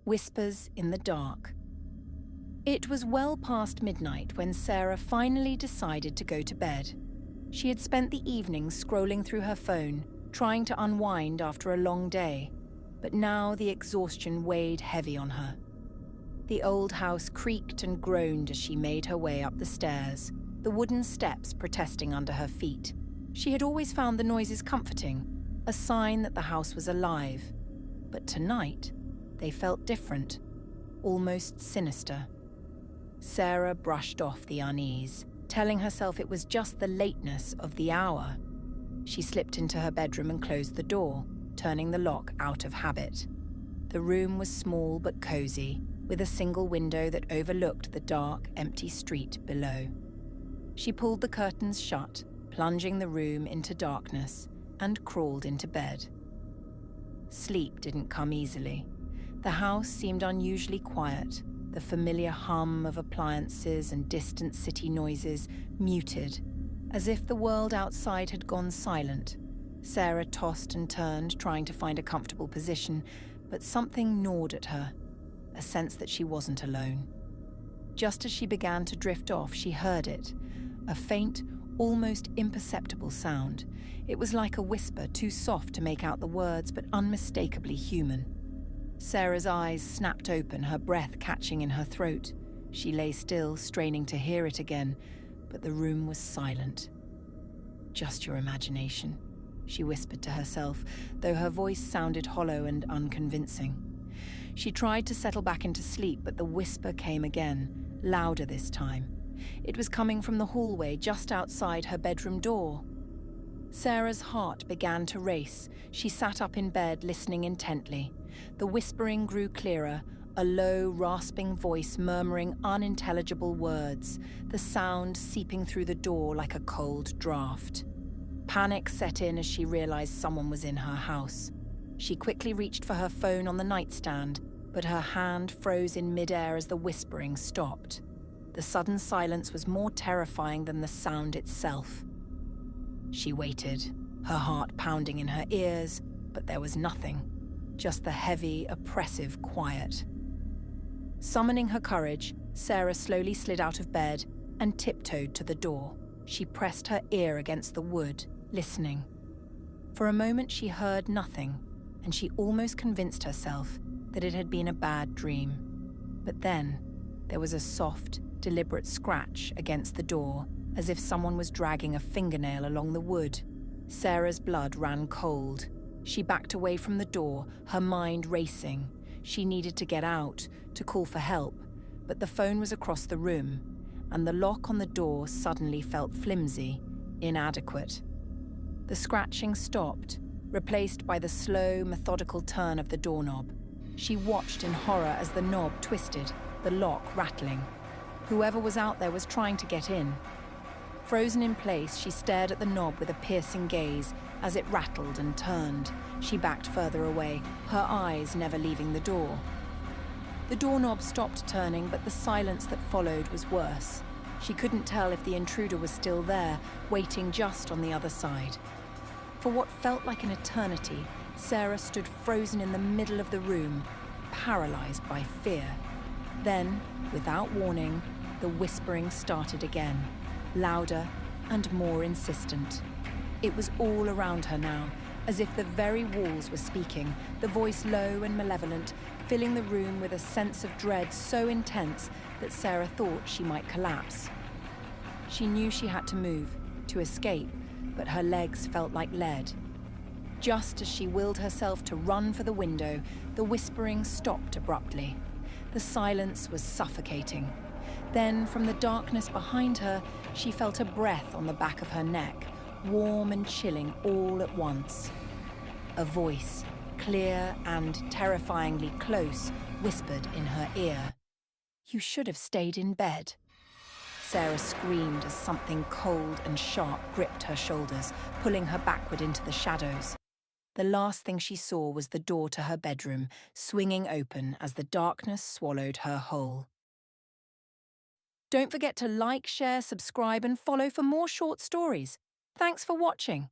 Whispers in the dark. It was well past midnight when Sarah finally decided to go to bed. She had spent the evening scrolling through her phone, trying to unwind after a long day, but now the exhaustion weighed heavy on her. The old house creaked and groaned as she made her way up the stairs, the wooden steps protesting under her feet. She had always found the noises comforting, a sign that the house was alive. But tonight, they felt different, almost sinister. Sarah brushed off the unease, telling herself it was just the lateness of the hour. She slipped into her bedroom and closed the door, turning the lock out of habit. The room was small but cozy, with a single window that overlooked the dark, empty street below. She pulled the curtains shut, plunging the room into darkness, and crawled into bed. Sleep didn't come easily. The house seemed unusually quiet, the familiar hum of appliances and distant city noises muted, as if the world outside had gone silent. Sarah tossed and turned, trying to find a comfortable position, but something gnawed at her, a sense that she wasn't alone. Just as she began to drift off, she heard it, a faint, almost imperceptible sound. It was like a whisper, too soft to make out the words, but unmistakably human. Sarah's eyes snapped open, her breath catching in her throat. She lay still, straining to hear it again, but the room was silent. "Just your imagination," she whispered to herself, though her voice sounded hollow and unconvincing. She tried to settle back into sleep, but the whisper came again, louder this time. It was coming from the hallway just outside her bedroom door. Sarah's heart began to race. She sat up in bed, listening intently. The whispering grew clearer, a low, rasping voice murmuring unintelligible words, the sound seeping through the door like a cold draft. Panic set in as she realized someone was in her house. She quickly reached for her phone on the nightstand, but her hand froze in midair as the whispering stopped. The sudden silence was more terrifying than the sound itself. She waited, her heart pounding in her ears, but there was nothing, just the heavy, oppressive quiet. Summoning her courage, Sarah slowly slid out of bed and tiptoed to the door. She pressed her ear against the wood, listening. For a moment she heard nothing, and she almost convinced herself that it had been a bad dream. But then, there was a soft, deliberate scratch against the door, as if someone was dragging a fingernail along the wood. Sarah's blood ran cold. She backed away from the door, her mind racing. She needed to get out, to call for help, but the phone was across the room, and the lock on the door suddenly felt flimsy, inadequate. The scratching stopped, replaced by the slow, methodical turn of the doorknob. She watched in horror as the knob twisted, the lock rattling. Whoever was out there was trying to get in. Frozen in place, she stared at the knob with a piercing gaze as it rattled and turned. She backed further away, her eyes never leaving the door. The doorknob stopped turning, but the silence that followed was worse. She couldn't tell if the intruder was still there, waiting just on the other side. For what felt like an eternity, Sarah stood frozen in the middle of the room, paralyzed by fear. Then, without warning, the whispering started again, louder and more insistent. It was all around her now, as if the very walls were speaking, the voice low and malevolent, filling the room with a sense of dread so intense that Sarah thought she might collapse. She knew she had to move, to escape, but her legs felt like lead. Just as she willed herself to run for the window, the whispering stopped abruptly. The silence was suffocating. Then, from the darkness behind her, she felt a breath on the back of her neck, warm and chilling all at once. A voice, clear and terrifyingly close, whispered in her ear. "You should have stayed in bed." Sarah screamed as something cold and sharp gripped her shoulders, pulling her backward into the shadows. The last thing she saw was the door to her bedroom, swinging open as the darkness swallowed her whole. Don't forget to like, share, subscribe, and follow for more short stories. Thanks for watching.